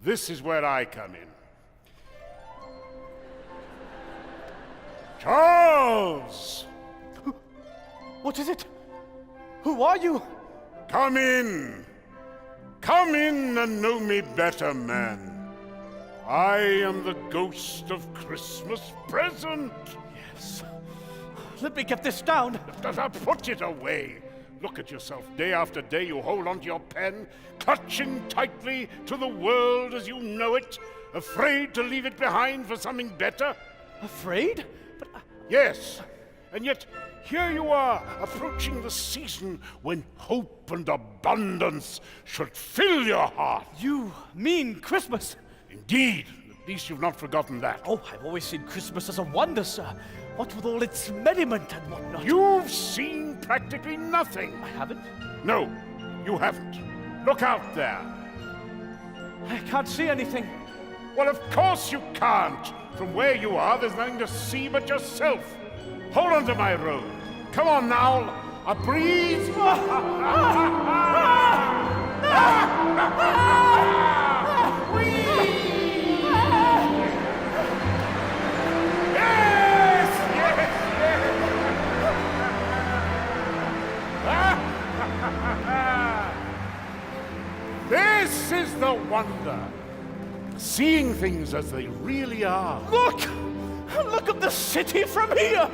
this is where I come in. Charles! What is it? Who are you? Come in. Come in and know me better, man. I am the ghost of Christmas present. Yes. Let me get this down. Put it away. Look at yourself. Day after day you hold onto your pen, clutching tightly to the world as you know it, afraid to leave it behind for something better. Afraid? But Yes, and yet here you are, approaching the season when hope and abundance should fill your heart. You mean Christmas? Indeed, at least you've not forgotten that. Oh, I've always seen Christmas as a wonder, sir. What with all its merriment and whatnot. You've seen practically nothing. I haven't? No, you haven't. Look out there. I can't see anything. Well, of course you can't. From where you are, there's nothing to see but yourself. Hold on to my robe. Come on now. A breeze. This is the wonder. Seeing things as they really are. Look! Look at the city from here!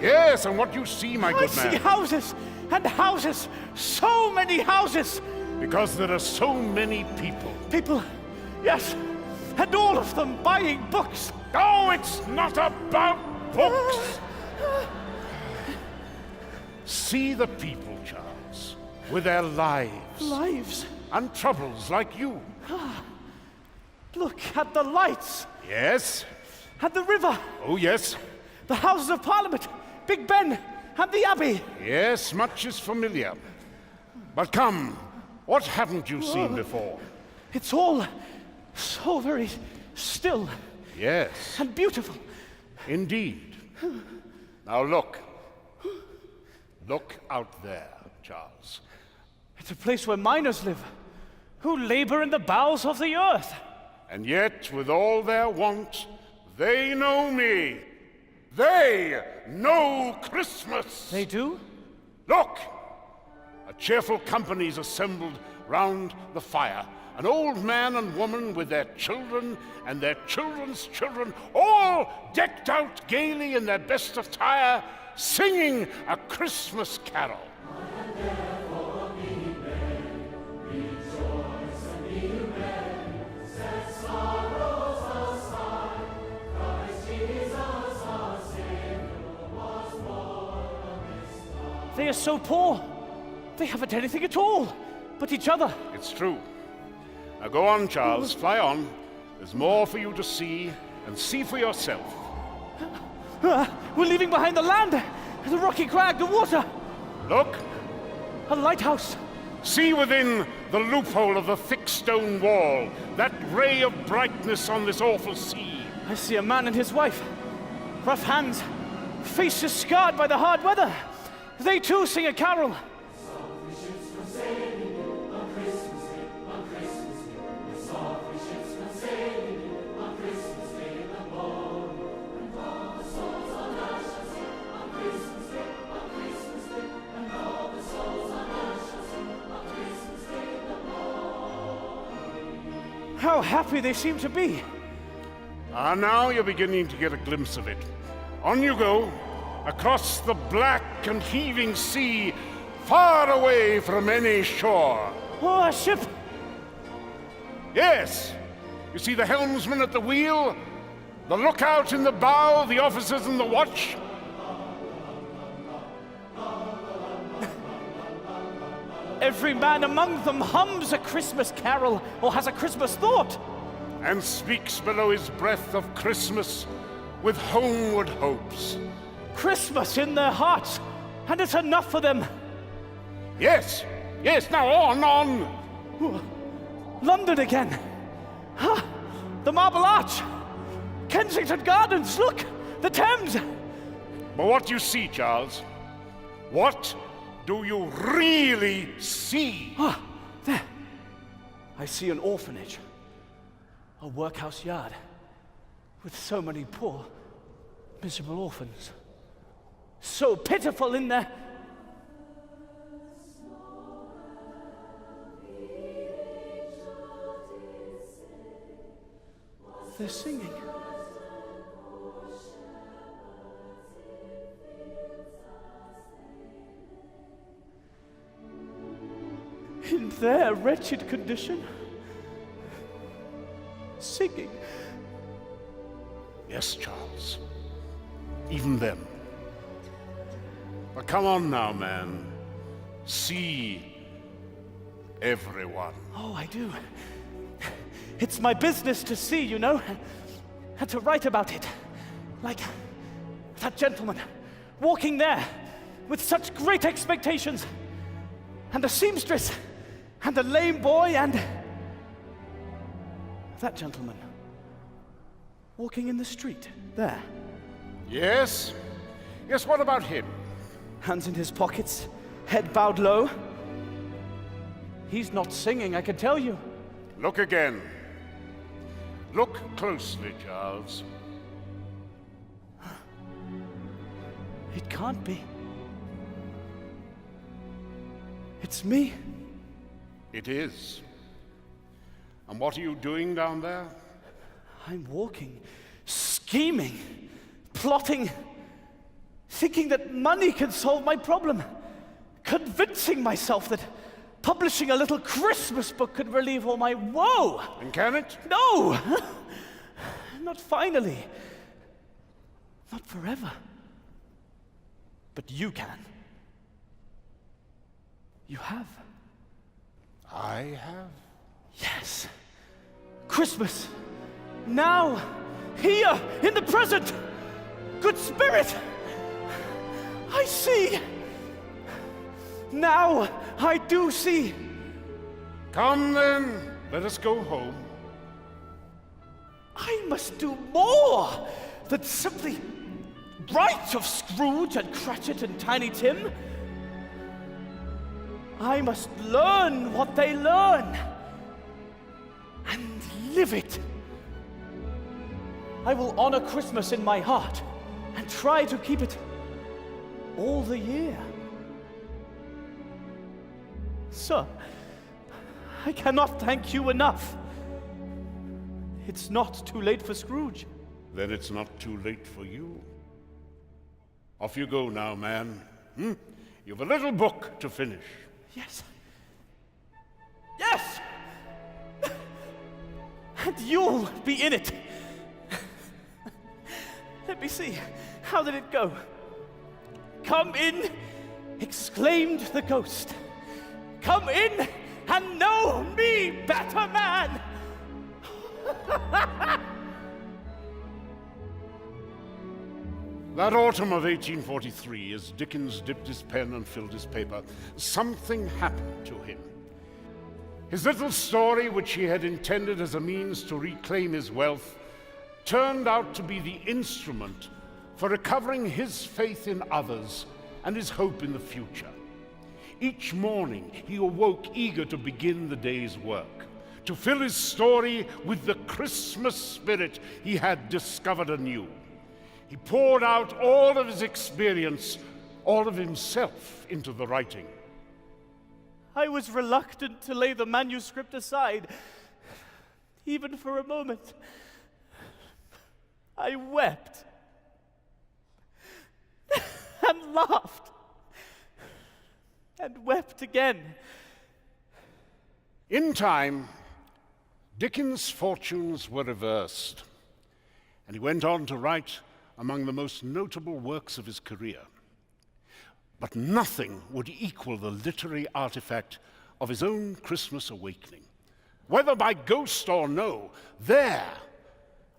Yes, and what you see, my I good see man. houses and houses. So many houses. Because there are so many people. People, yes. And all of them buying books. Oh, it's not about books. See the people, Charles, with their lives. Lives. And troubles like you. Look at the lights. Yes. And the river. Oh, yes. The Houses of Parliament. Big Ben. And the Abbey. Yes, much is familiar. But come, what haven't you seen before? It's all so very still Yes, and beautiful. indeed. Now look. Look out there, Charles. It's a place where miners live, who labor in the bowels of the earth. And yet, with all their want, they know me. They know Christmas. They do? Look! A cheerful company's assembled round the fire. An old man and woman with their children and their children's children, all decked out gaily in their best attire, singing a Christmas carol. They are so poor. They haven't anything at all but each other. It's true. Now go on, Charles, fly on. There's more for you to see, and see for yourself. We're leaving behind the land, the rocky crag, the water. Look, A lighthouse. see within the loophole of the thick stone wall, that ray of brightness on this awful sea. I see a man and his wife. Rough hands, faces scarred by the hard weather. They too sing a carol. How happy they seem to be. Ah, now you're beginning to get a glimpse of it. On you go, across the black and heaving sea, far away from any shore. Oh, a ship. Yes, you see the helmsman at the wheel, the lookout in the bow, the officers in the watch. Every man among them hums a Christmas carol or has a Christmas thought. And speaks below his breath of Christmas with homeward hopes. Christmas in their hearts, and it's enough for them. Yes, yes, now on. London again. Ah, the Marble Arch. Kensington Gardens, look, the Thames. But what do you see, Charles? What do you really see? Ah, there. I see an orphanage. a workhouse yard with so many poor, miserable orphans. So pitiful in there. They're singing. In their wretched condition, singing. Yes, Charles. Even them. But come on now, man. See everyone. Oh, I do. It's my business to see, you know, and to write about it. Like that gentleman walking there with such great expectations, and the seamstress, and the lame boy, and that gentleman walking in the street there. Yes? Yes, what about him? Hands in his pockets, head bowed low. He's not singing, I can tell you. Look again. Look closely, Charles. It can't be. It's me. It is. And what are you doing down there? I'm walking, scheming, plotting, thinking that money can solve my problem, convincing myself that publishing a little Christmas book could relieve all my woe. And can it? No! Not finally. Not forever. But you can. You have. I have? Yes. Christmas. Now. Here. In the present. Good Spirit. I see. Now I do see. Come then, let us go home. I must do more than simply write of Scrooge and Cratchit and Tiny Tim. I must learn what they learn and live it. I will honor Christmas in my heart and try to keep it all the year. Sir, I cannot thank you enough. It's not too late for Scrooge. Then it's not too late for you. Off you go now, man. You've a little book to finish. Yes. Yes! And you'll be in it. Let me see. How did it go? Come in, exclaimed the ghost. Come in and know me better, man. That autumn of 1843, as Dickens dipped his pen and filled his paper, something happened to him. His little story, which he had intended as a means to reclaim his wealth, turned out to be the instrument for recovering his faith in others and his hope in the future. Each morning, he awoke eager to begin the day's work, to fill his story with the Christmas spirit he had discovered anew. He poured out all of his experience, all of himself, into the writing. I was reluctant to lay the manuscript aside, even for a moment. I wept and laughed and wept again. In time, Dickens' fortunes were reversed, and he went on to write among the most notable works of his career. But nothing would equal the literary artifact of his own Christmas awakening. Whether by ghost or no, there,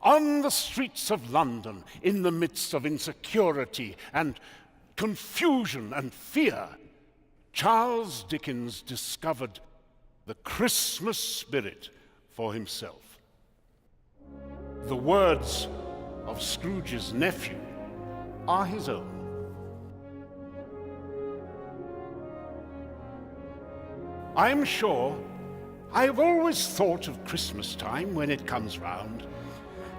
on the streets of London, in the midst of insecurity and confusion and fear, Charles Dickens discovered the Christmas spirit for himself. The words of Scrooge's nephew are his own. I'm sure I've always thought of Christmas time when it comes round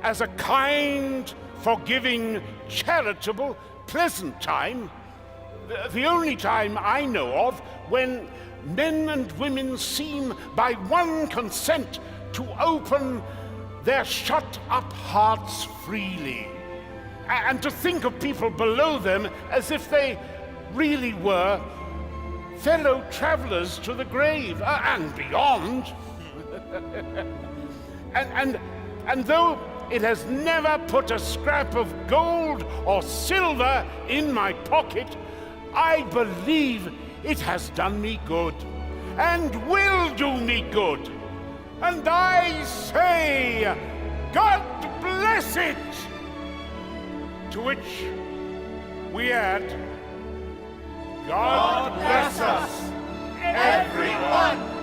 as a kind, forgiving, charitable, pleasant time. The only time I know of when men and women seem by one consent to open their shut-up hearts freely, and to think of people below them as if they really were fellow travelers to the grave and beyond. and though it has never put a scrap of gold or silver in my pocket, I believe it has done me good and will do me good. And I say, God bless it! To which we add, God bless us, everyone!